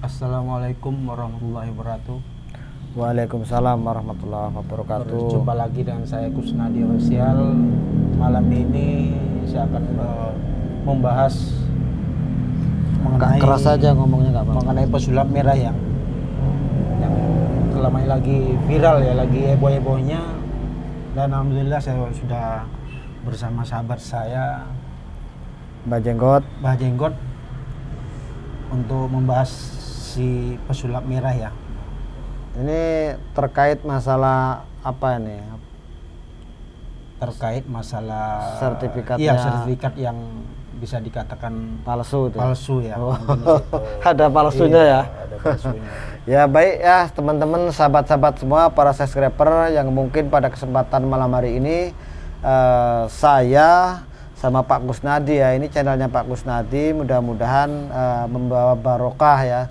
Assalamualaikum warahmatullahi wabarakatuh. Waalaikumsalam warahmatullahi wabarakatuh. Berjumpa lagi dengan saya Kusnadi Official. Malam ini saya akan membahas mengenai keras aja ngomongnya, nggak apa-apa. mengenai pesulap merah yang selama ini lagi viral ya, lagi heboh-hebohnya. Dan alhamdulillah saya sudah bersama sahabat saya Mbak Jenggot. Mbah Jenggot untuk membahas si pesulap merah ya. Ini terkait masalah apa ini? Terkait masalah Sertifikatnya. Iya, sertifikat yang bisa dikatakan Palsu itu. palsu ya. Oh. Mungkin gitu. Ada palsunya Iya, ya. ada palsunya. Ya baik ya teman-teman, sahabat-sahabat semua, para subscriber yang mungkin pada kesempatan malam hari ini saya sama Pak Kusnadi ya, ini channelnya Pak Kusnadi, mudah-mudahan membawa barokah ya,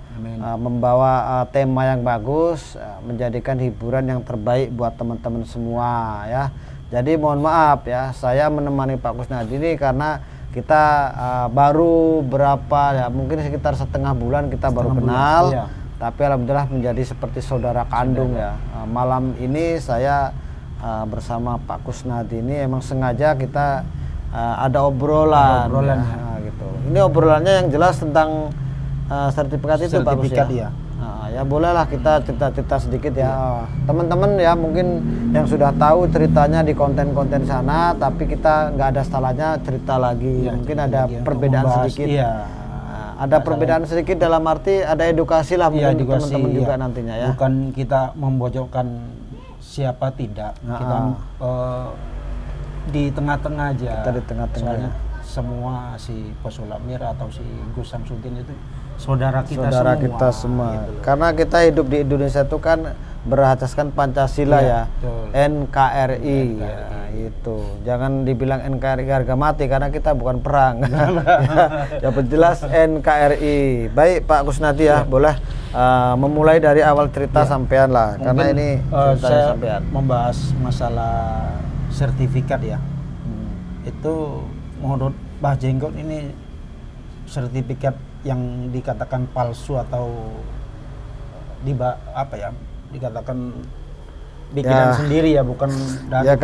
membawa tema yang bagus, menjadikan hiburan yang terbaik buat teman-teman semua ya. Jadi mohon maaf ya, saya menemani Pak Kusnadi ini karena kita baru berapa ya, mungkin sekitar setengah bulan kita baru kenal, iya. Tapi alhamdulillah menjadi seperti saudara kandung ya. Malam ini saya bersama Pak Kusnadi ini emang sengaja kita ada obrolan ya. Gitu. Ini obrolannya yang jelas tentang sertifikat itu Pak Kus ya. Iya. Ya bolehlah kita cerita-cerita sedikit ya. Teman-teman ya mungkin yang sudah tahu ceritanya di konten-konten sana, tapi kita nggak ada salahnya cerita lagi. Ya, mungkin ada lagi perbedaan sedikit. Iya. Ada perbedaan sedikit dalam arti ada edukasi lah mungkin edukasi, teman-teman juga iya. nantinya ya. Bukan kita membojokkan siapa, tidak. Kita di tengah-tengah aja. Kita di tengah-tengah. Soalnya semua si pesulap merah atau si Gus Samsudin itu saudara kita semua. Gitu loh. Karena kita hidup di Indonesia itu kan berataskan Pancasila Iya, ya. betul. NKRI. Ya, itu. Jangan dibilang NKRI harga mati karena kita bukan perang. Ya jelas NKRI. Baik Pak Kusnadi ya, boleh memulai dari awal cerita sampean lah. Mungkin, karena ini saya sampean membahas masalah sertifikat ya. Itu menurut Mbah Jenggot ini sertifikat yang dikatakan palsu atau dikatakan bikinan sendiri ya, bukan dari ya.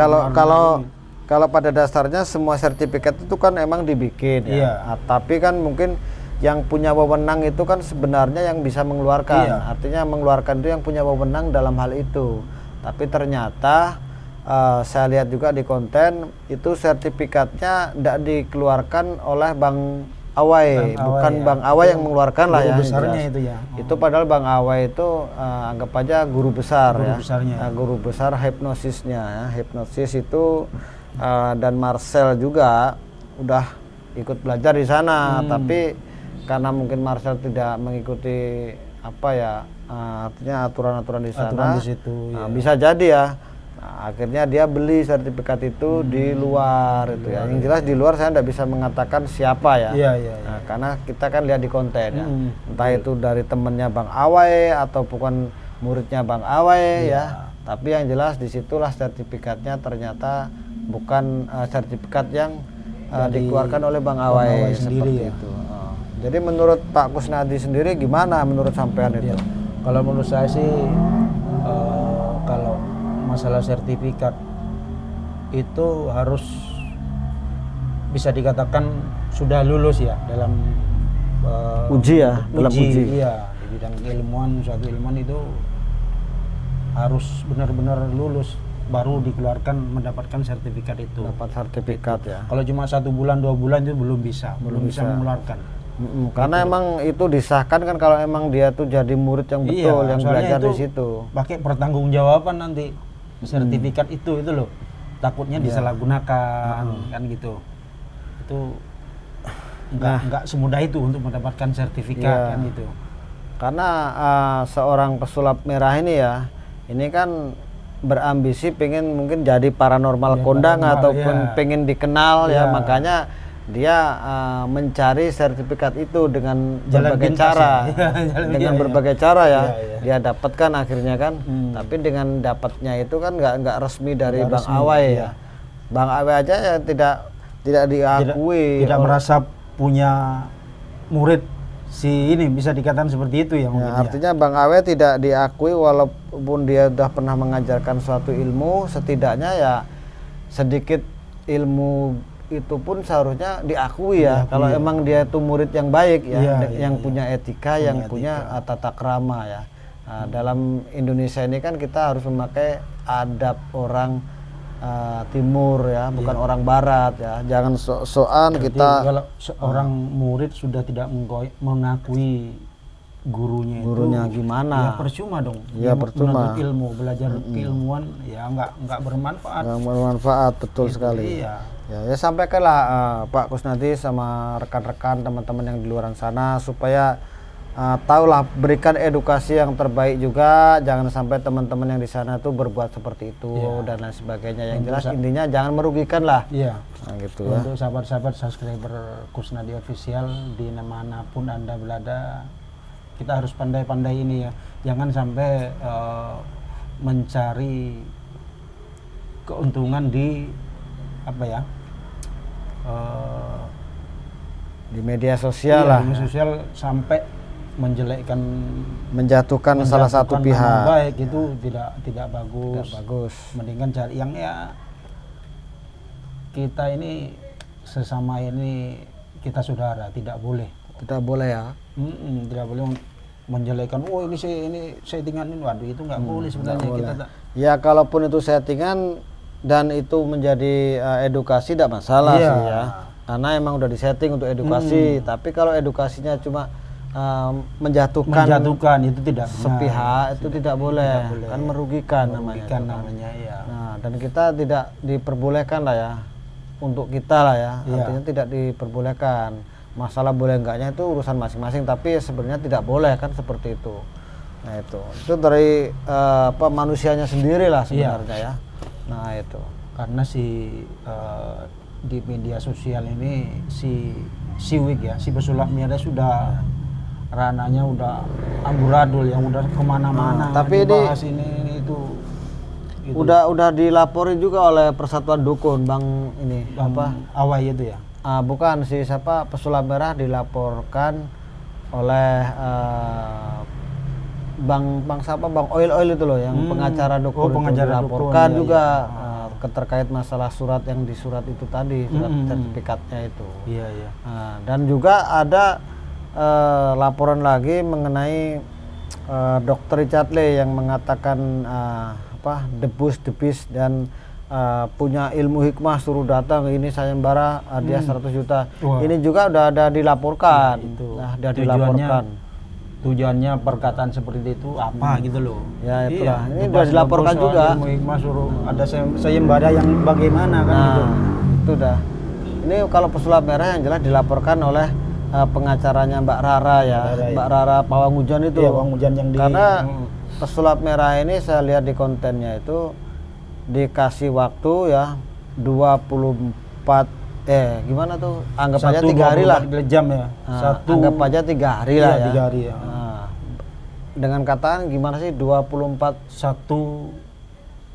Kalau pada dasarnya semua sertifikat itu kan emang dibikin ya. Iya. Tapi kan mungkin yang punya wewenang itu kan sebenarnya yang bisa mengeluarkan. Iya. Artinya mengeluarkan itu yang punya wewenang dalam hal itu. Tapi ternyata saya lihat juga di konten itu sertifikatnya tidak dikeluarkan oleh Bang Awai, bukan ya. Bang Awai yang mengeluarkan lah ya. Besarnya itu ya. Itu padahal Bang Awai itu anggap aja guru besar ya. Besarnya. Guru besar hipnosisnya ya. Hipnosis itu dan Marcel juga udah ikut belajar di sana, tapi karena mungkin Marcel tidak mengikuti artinya aturan-aturan di sana. Di situ, ya. Bisa jadi ya. Akhirnya dia beli sertifikat itu di luar itu ya. Yang jelas di luar saya tidak bisa mengatakan siapa ya. Iya. Nah, karena kita kan lihat di konten ya. Entah itu dari temennya Bang Awai atau bukan muridnya Bang Awai ya. Tapi yang jelas disitulah sertifikatnya ternyata bukan sertifikat yang dikeluarkan oleh Bang Awai sendiri seperti ya. itu. Jadi menurut Pak Kusnadi sendiri gimana menurut sampean itu? Kalau menurut saya sih kalau masalah sertifikat itu harus bisa dikatakan sudah lulus ya dalam uji ya, dalam uji. Iya, di bidang keilmuan, suatu ilmuwan itu harus benar-benar lulus baru dikeluarkan mendapatkan sertifikat itu. Dapat sertifikat ya. Kalau cuma 1 bulan 2 bulan itu belum bisa mengeluarkan. Karena emang itu disahkan kan kalau emang dia tuh jadi murid yang betul, yang belajar di situ. Pakai pertanggungjawaban nanti sertifikat itu loh. Takutnya disalahgunakan kan gitu. Itu enggak semudah itu untuk mendapatkan sertifikat kan gitu. Karena seorang pesulap merah ini ya, ini kan berambisi pengen mungkin jadi paranormal kondang ataupun pengen dikenal ya, makanya dia mencari sertifikat itu dengan berbagai cara, berbagai cara ya. Dia dapatkan akhirnya kan, tapi dengan dapatnya itu kan nggak resmi dari Bang Awai ya. Bang Awai aja ya tidak diakui, tidak merasa punya murid si ini bisa dikatakan seperti itu ya mungkin. Artinya Bang Awe tidak diakui walaupun dia sudah pernah mengajarkan suatu ilmu, setidaknya ya sedikit ilmu itu pun seharusnya diakui ya. Kalau emang dia itu murid yang baik ya, yang punya etika, yang punya tata krama ya. Nah, dalam Indonesia ini kan kita harus memakai adab orang timur ya, bukan orang barat ya. Jangan sok-sokan kita. Kalau seorang murid sudah tidak mengakui gurunya itu, gimana? Ya percuma dong. Ya percuma. Menuntut ilmu, belajar keilmuan ya nggak bermanfaat. Nggak bermanfaat, betul sekali. Iya. Ya sampaikanlah Pak Kusnadi sama rekan-rekan teman-teman yang di luar sana supaya tahulah, berikan edukasi yang terbaik juga. Jangan sampai teman-teman yang di sana tuh berbuat seperti itu dan lain sebagainya. Yang jelas intinya jangan merugikan lah. Iya. Nah, gitu ya. Untuk sahabat-sahabat subscriber Kusnadi Official di manapun Anda berada, kita harus pandai-pandai ini ya. Jangan sampai mencari keuntungan di apa ya? Di media sosial lah. Media sosial sampai menjatuhkan salah satu pihak. Baik itu tidak bagus. Tidak bagus. Mendingan cari yang ya kita ini sesama ini kita saudara, tidak boleh. Tidak boleh ya. Tidak boleh menjelekkan. Oh ini settingan ini, waduh itu nggak boleh sebenarnya. Boleh. Kita ya kalaupun itu settingan dan itu menjadi edukasi tidak masalah sih ya, karena emang udah disetting untuk edukasi. Tapi kalau edukasinya cuma menjatuhkan itu tidak sepihak, itu tidak boleh. Kan merugikan namanya ya. Nah, dan kita tidak diperbolehkan lah ya, untuk kita lah ya, artinya tidak diperbolehkan. Masalah boleh enggaknya itu urusan masing-masing, tapi sebenarnya tidak boleh kan seperti itu. Nah itu dari manusianya sendiri lah sebenarnya ya. Nah itu karena di media sosial ini si Wig ya, si pesulap merah sudah rananya udah amburadul yang udah kemana-mana. Tapi ini itu udah dilaporin juga oleh Persatuan Dukun Bang Awai itu ya. Bukan siapa pesulap merah dilaporkan oleh Bang Oil itu loh, yang pengacara dukun itu dilaporkan juga terkait masalah surat yang di surat itu tadi, surat sertifikatnya itu. Iya. Dan juga ada laporan lagi mengenai Dr. Richard Lee yang mengatakan debus dan punya ilmu hikmah, suruh datang ini sayembara hadiah 100 juta. Ini juga udah ada dilaporkan. Tujuannya perkataan seperti itu apa gitu loh. Ya itulah. Ini sudah dilaporkan juga. Ilmu hikmah suruh ada sayembara yang bagaimana kan gitu. Itu dah. Ini kalau pesulap merah yang jelas dilaporkan oleh pengacaranya Mbak Rara ya. Mbak Rara Pawanghujan itu. Iya, Pawanghujan yang karena pesulap merah ini saya lihat di kontennya itu dikasih waktu ya 24 tuh, anggap aja 3 hari lah, jam ya. Anggap aja 3 hari lah ya. 3 hari ya. Dengan kataan gimana sih 24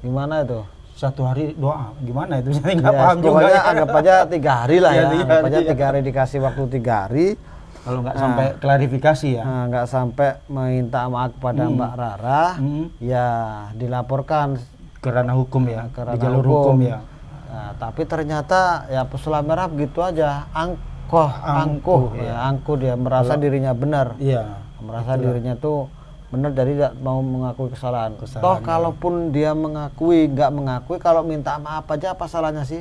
gimana itu? 1 hari doa gimana itu? Saya nggak paham juga. Pokoknya anggap aja 3 hari lah ya. Anggap aja 3 hari dikasih waktu 3 hari. Kalau nggak sampai klarifikasi ya. Nggak sampai minta maaf kepada Mbak Rara, ya dilaporkan ke ranah hukum ya, di jalur hukum ya. Nah, tapi ternyata ya pesulap merah begitu aja, angkuh dia merasa dirinya benar. Iya. Merasa dirinya tuh benar, jadi tidak mau mengakui kesalahan. Toh kalaupun dia nggak mengakui, kalau minta maaf aja apa salahnya sih?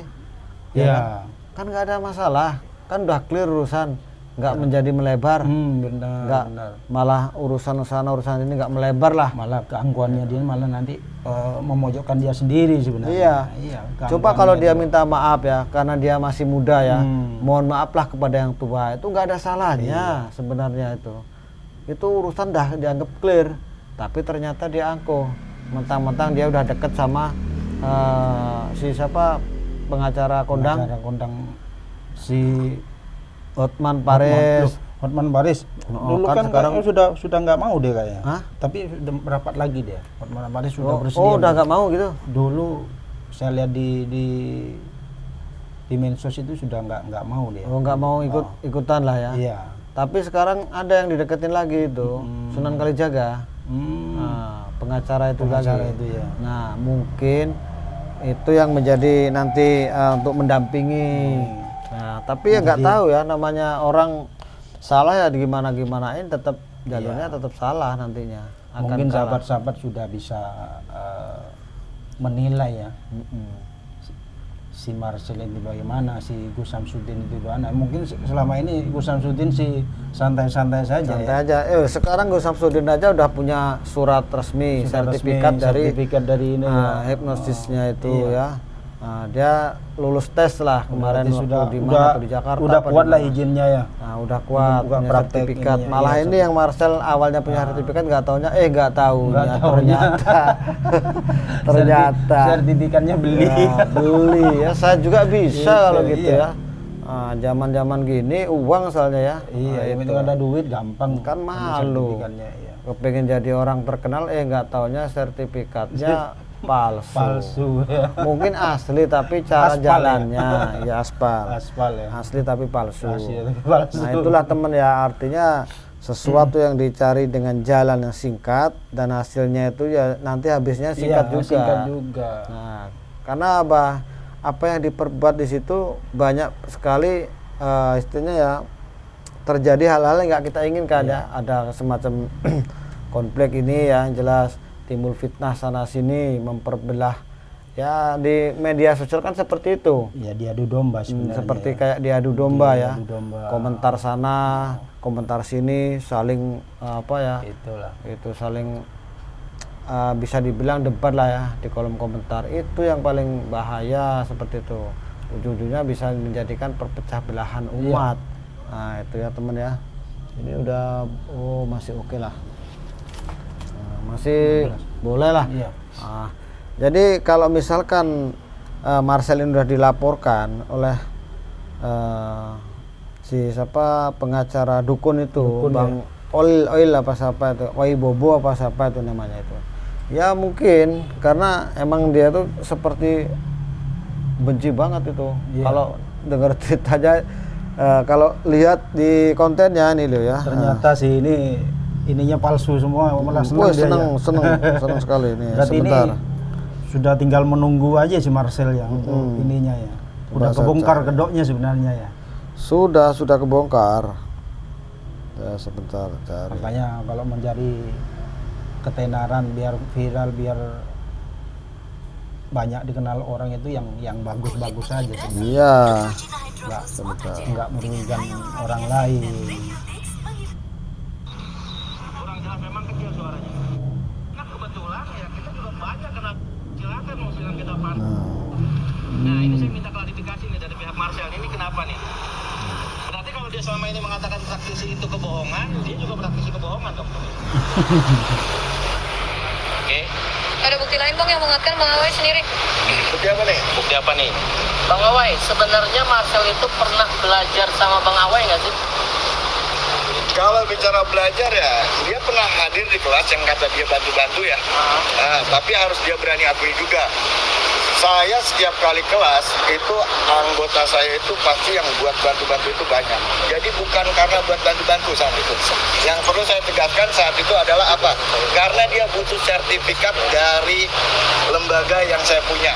Ya. Kan nggak ada masalah, kan udah clear urusan. Nggak menjadi melebar, benar. Malah urusan ini nggak melebar lah. Malah keangkuhannya dia malah nanti memojokkan dia sendiri sebenarnya. Iya. Coba kalau dia minta maaf ya, karena dia masih muda ya, mohon maaflah kepada yang tua, itu nggak ada salahnya sebenarnya itu. Itu urusan dah dianggap clear, tapi ternyata dia angkuh. Mentang-mentang dia udah deket sama pengacara kondang si Hotman Paris. Hotman Paris. Dulu kan sekarang sudah nggak mau dia kayaknya. Tapi udah merapat lagi dia. Hotman Paris sudah bersedia. Oh, udah nggak mau gitu. Dulu saya lihat di medsos itu sudah nggak mau dia. Oh, nggak mau ikutan lah ya. Iya. Tapi sekarang ada yang dideketin lagi itu, Sunan Kalijaga. Nah, pengacara itu lagi. Ya. Nah, mungkin itu yang menjadi nanti untuk mendampingi. Nah, tapi ya nggak tahu ya, namanya orang salah ya gimanain tetap jalurnya tetap salah nantinya. Mungkin sahabat-sahabat sudah bisa menilai ya. Si Marcel ini bagaimana, si Gus Samsudin itu bagaimana. Mungkin selama ini Gus Samsudin sih santai-santai saja. Santai aja. Sekarang Gus Samsudin aja udah punya surat resmi, sertifikat dari ini hipnosisnya itu ya. Nah, dia lulus tes lah kemarin waktu di Jakarta. Udah kuat lah izinnya ya. Nah, udah kuat punya sertifikat. Malah ini yang Marcel awalnya punya sertifikat nggak taunya ternyata sertifikatnya beli. Ya saya juga bisa kalau gitu ya. Zaman-zaman gini uang soalnya ya. Iya, itu ada duit gampang. Kan malu. Kepengen jadi orang terkenal nggak taunya sertifikatnya palsu ya. Mungkin asli tapi cara jalannya ya aspal ya. Asli tapi palsu. Nah itulah teman ya, artinya sesuatu yang dicari dengan jalan yang singkat dan hasilnya itu ya nanti habisnya singkat juga. Nah, karena apa yang diperbuat di situ banyak sekali istilahnya ya terjadi hal-hal yang nggak kita inginkan ya. Ada semacam konflik ini ya, jelas timbul fitnah sana sini, memperbelah ya. Di media sosial kan seperti itu ya, diadu domba sebenarnya. Seperti kayak diadu domba ya, komentar sana komentar sini, saling itu saling bisa dibilang debat lah ya di kolom komentar. Itu yang paling bahaya, seperti itu ujung-ujungnya bisa menjadikan perpecah belahan umat. Nah itu ya teman ya, ini udah masih oke lah. Masih boleh lah. Nah, jadi kalau misalkan Marcel ini sudah dilaporkan oleh pengacara dukun itu, Bang Oil apa siapa itu, Oi Bobo apa siapa itu namanya itu. Ya mungkin karena emang dia tuh seperti benci banget itu. Kalau dengar ceritanya, kalau lihat di kontennya ini loh ya. Ternyata sih ininya palsu semua, malah seneng sekali ini. Berarti sebentar. Ini sudah tinggal menunggu aja si Marcel ya untuk ininya ya. Udah kebongkar kedoknya sebenarnya ya. Sudah kebongkar. Ya sebentar cari. Makanya kalau mencari ketenaran biar viral, biar banyak dikenal orang itu yang bagus-bagus saja sebenarnya. Iya. Enggak merugikan orang lain. Memang kecil suaranya. Nah kebetulan ya kita juga banyak kena silakan mau bilang kita panas. Nah ini saya minta klarifikasi nih dari pihak Marcel, ini kenapa nih? Berarti kalau dia selama ini mengatakan praktisi itu kebohongan, dia juga praktisi kebohongan dong. Oke. Ada bukti lain Bang yang menguatkan Bang Awai sendiri? Bukti apa nih? Bukti apa nih? Bang Awai, sebenarnya Marcel itu pernah belajar sama Bang Awai nggak sih? Kalau bicara belajar ya, dia pernah hadir di kelas yang kata dia bantu-bantu ya. Tapi harus dia berani akui juga. Saya setiap kali kelas itu anggota saya itu pasti yang buat bantu-bantu itu banyak. Jadi bukan karena buat bantu-bantu saat itu. Yang perlu saya tegaskan saat itu adalah apa? Karena dia butuh sertifikat dari lembaga yang saya punya.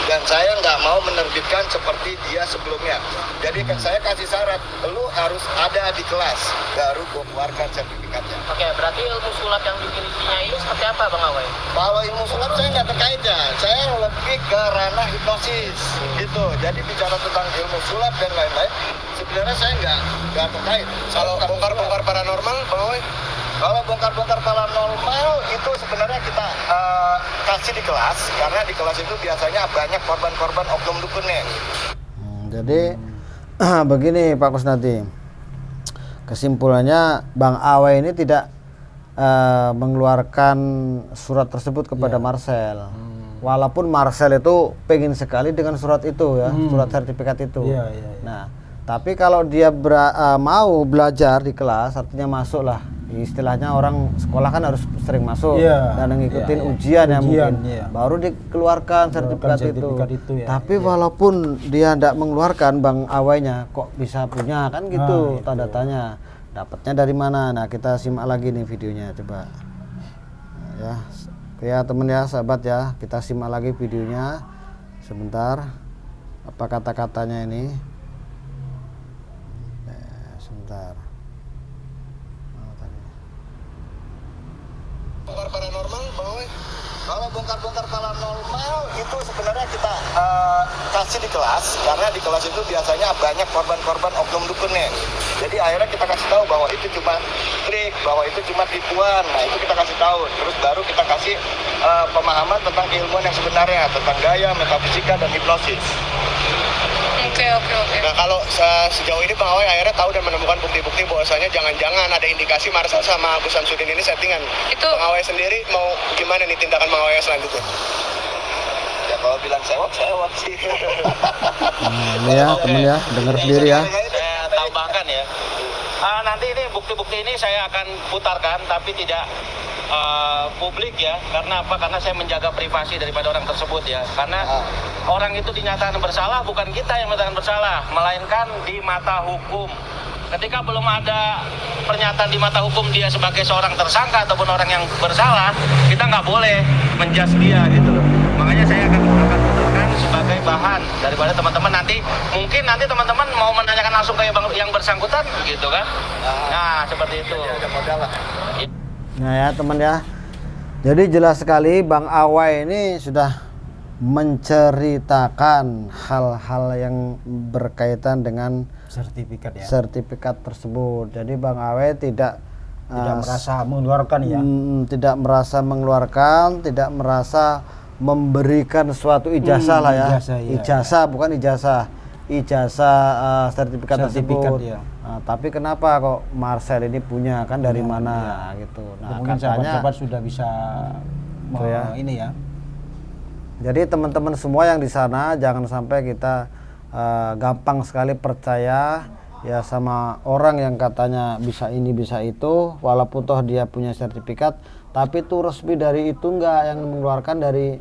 Dan saya nggak mau menerbitkan seperti dia sebelumnya. Jadi saya kasih syarat, lu harus ada di kelas, baru gue keluarkan sertifikatnya. Oke, berarti ilmu sulap yang dimilikinya ini seperti apa Bang Awai? Kalau ilmu sulap saya nggak terkaitnya, saya lebih ke ranah hipnosis gitu. Jadi bicara tentang ilmu sulap dan lain-lain, sebenarnya saya nggak terkait. Kalau bongkar-bongkar paranormal, Bang Awai? Kalau bongkar-bongkar paranormal itu sebenarnya kita kasih di kelas, karena di kelas itu biasanya banyak korban-korban oknum dukunnya. Jadi begini Pak Kusnadi, kesimpulannya Bang Awai ini tidak mengeluarkan surat tersebut kepada Marcel. Walaupun Marcel itu pengen sekali dengan surat itu ya, surat sertifikat itu. Nah, tapi kalau dia mau belajar di kelas, artinya masuk lah. Istilahnya orang sekolah kan harus sering masuk dan ngikutin ujian ya mungkin. Baru dikeluarkan sertifikat itu. Tapi walaupun dia tidak mengeluarkan Bang Awainya, kok bisa punya kan gitu tanda tanya. dapatnya dari mana. Nah, kita simak lagi nih videonya, coba. Nah, ya. Oke ya teman ya, sahabat ya, kita simak lagi videonya sebentar. Apa kata-katanya ini? Sebentar. Bongkar paranormal, Bang Awe? Kalau bongkar-bongkar paranormal itu sebenarnya kita kasih di kelas, karena di kelas itu biasanya banyak korban-korban oknum dukunnya. Jadi akhirnya kita kasih tahu bahwa itu cuma trik, bahwa itu cuma tipuan. Nah itu kita kasih tahu. Terus baru kita kasih pemahaman tentang keilmuan yang sebenarnya, tentang gaya, metafisika, dan hipnosis. Oke. Nah kalau sejauh ini Bang Awe akhirnya tahu dan menemukan bukti-bukti bahwasanya jangan-jangan ada indikasi Marcel sama Gus Samsudin ini settingan. Itu Bang Awe sendiri mau gimana nih tindakan Bang Awe selanjutnya? Ya kalau bilang sewot sih. Nah, ini ya teman ya, dengar sendiri ya. Saya tambahkan ya. Nanti ini bukti-bukti ini saya akan putarkan, tapi tidak publik ya. Karena apa? Karena saya menjaga privasi daripada orang tersebut ya. Karena orang itu dinyatakan bersalah, bukan kita yang menyatakan bersalah, melainkan di mata hukum. Ketika belum ada pernyataan di mata hukum dia sebagai seorang tersangka ataupun orang yang bersalah, kita nggak boleh menjudge dia gitu loh. Makanya saya akan putarkan sebagai bahan daripada teman-teman nanti, mungkin nanti teman-teman mau menanyakan langsung ke yang bersangkutan gitu kan. Nah seperti itu. Nah ya teman ya, jadi jelas sekali Bang Awe ini sudah menceritakan hal-hal yang berkaitan dengan sertifikat ya. sertifikat tersebut. Jadi Bang Awe tidak Merasa mengeluarkan ya. tidak merasa mengeluarkan, tidak merasa memberikan suatu ijazah lah ya. Ijazah, Bukan ijazah sertifikat tersebut. Ya. Nah, tapi kenapa kok Marcel ini punya, kan dari mana gitu. Nah, mungkin katanya sahabat-sahabat sudah bisa ini ya. jadi teman-teman semua yang di sana jangan sampai kita gampang sekali percaya ya sama orang yang katanya bisa ini bisa itu, walaupun toh dia punya sertifikat, tapi itu resmi dari itu enggak, yang mengeluarkan dari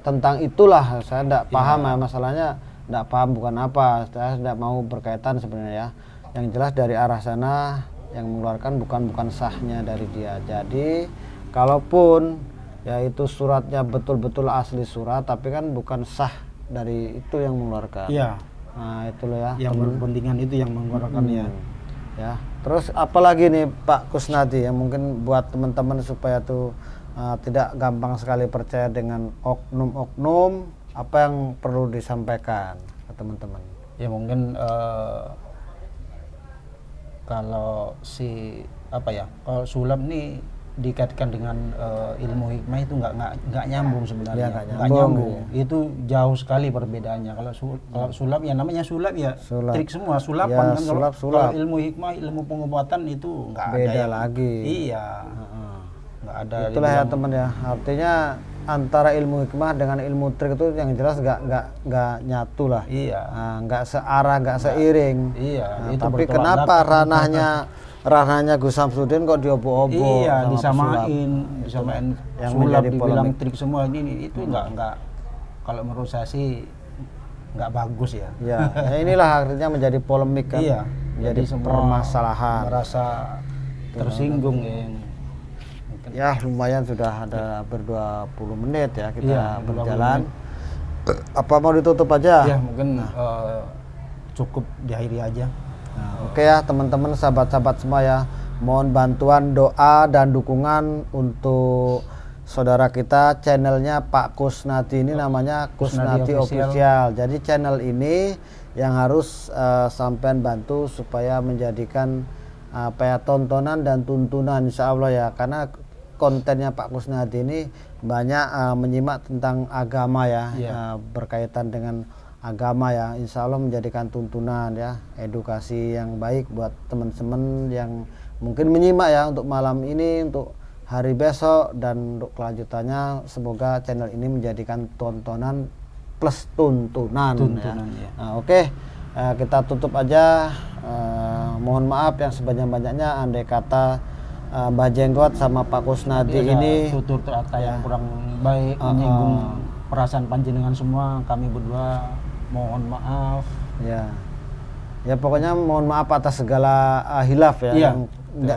tentang itulah. Saya enggak paham ya masalahnya. Tidak paham bukan apa, saya tidak mau berkaitan sebenarnya ya. Yang jelas dari arah sana yang mengeluarkan bukan sahnya dari dia. Jadi kalaupun ya itu suratnya betul-betul asli surat, tapi kan bukan sah dari itu yang mengeluarkan. Iya. Nah itu loh ya. Yang berkepentingan itu yang mengeluarkan ya. Ya. Terus apalagi nih Pak Kusnadi yang mungkin buat teman-teman supaya tuh tidak gampang sekali percaya dengan oknum-oknum, apa yang perlu disampaikan ke teman-teman? Ya mungkin kalau kalau sulap nih dikaitkan dengan ilmu hikmah itu nggak nyambung sebenarnya. Ya, nggak nyambung. Itu jauh sekali perbedaannya. Kalau sulap ya namanya sulap ya trik semua sulapan Ya, kan. sulap. Kalau ilmu hikmah, ilmu pengobatan itu nggak ada Beda yang, lagi. Iya. Nggak ada. Itulah ya teman ya. Artinya antara ilmu hikmah dengan ilmu trik itu yang jelas nggak nyatu lah. Iya. Nggak searah, nggak seiring. Iya. Nah, tapi kenapa ranahnya Gus Samsudin kok diobo-obo? Iya, sama disamain yang sulap, menjadi dibilang polemik. trik semua ini itu nggak kalau menurut saya sih nggak bagus ya. Ya, inilah akhirnya menjadi polemik kan. Iya. Menjadi Jadi semua permasalahan. merasa tersinggung ya. Ya lumayan sudah ada hampir 20 menit ya kita Iya, 20 berjalan. Apa mau ditutup aja? Ya mungkin cukup diakhiri aja. Nah, oke ya teman-teman, sahabat-sahabat semua ya, mohon bantuan doa dan dukungan untuk saudara kita. Channelnya Pak Kusnadi ini namanya Kusnadi Official. Jadi channel ini yang harus sampean bantu supaya menjadikan tontonan dan tuntunan insya Allah ya, karena kontennya Pak Kusnadi ini banyak menyimak tentang agama ya, berkaitan dengan agama ya, insya Allah menjadikan tuntunan ya, edukasi yang baik buat teman-teman yang mungkin menyimak ya untuk malam ini, untuk hari besok, dan untuk kelanjutannya semoga channel ini menjadikan tontonan plus tuntunan ya. Ya. Nah, oke. Kita tutup aja. Mohon maaf yang sebanyak-banyaknya andai kata Mbah Jenggot sama Pak Kusnadi ini tutur kata yang kurang baik, menyinggung perasaan panjenengan semua, kami berdua mohon maaf ya. Ya pokoknya mohon maaf atas segala hilaf ya. Iya,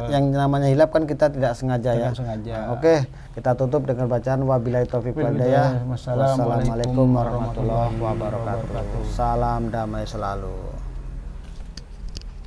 yang namanya hilaf kan kita tidak sengaja ya. sengaja. Oke, kita tutup dengan bacaan wabillahi taufiq wal hidayah. Wassalamualaikum warahmatullahi wabarakatuh. Salam damai selalu.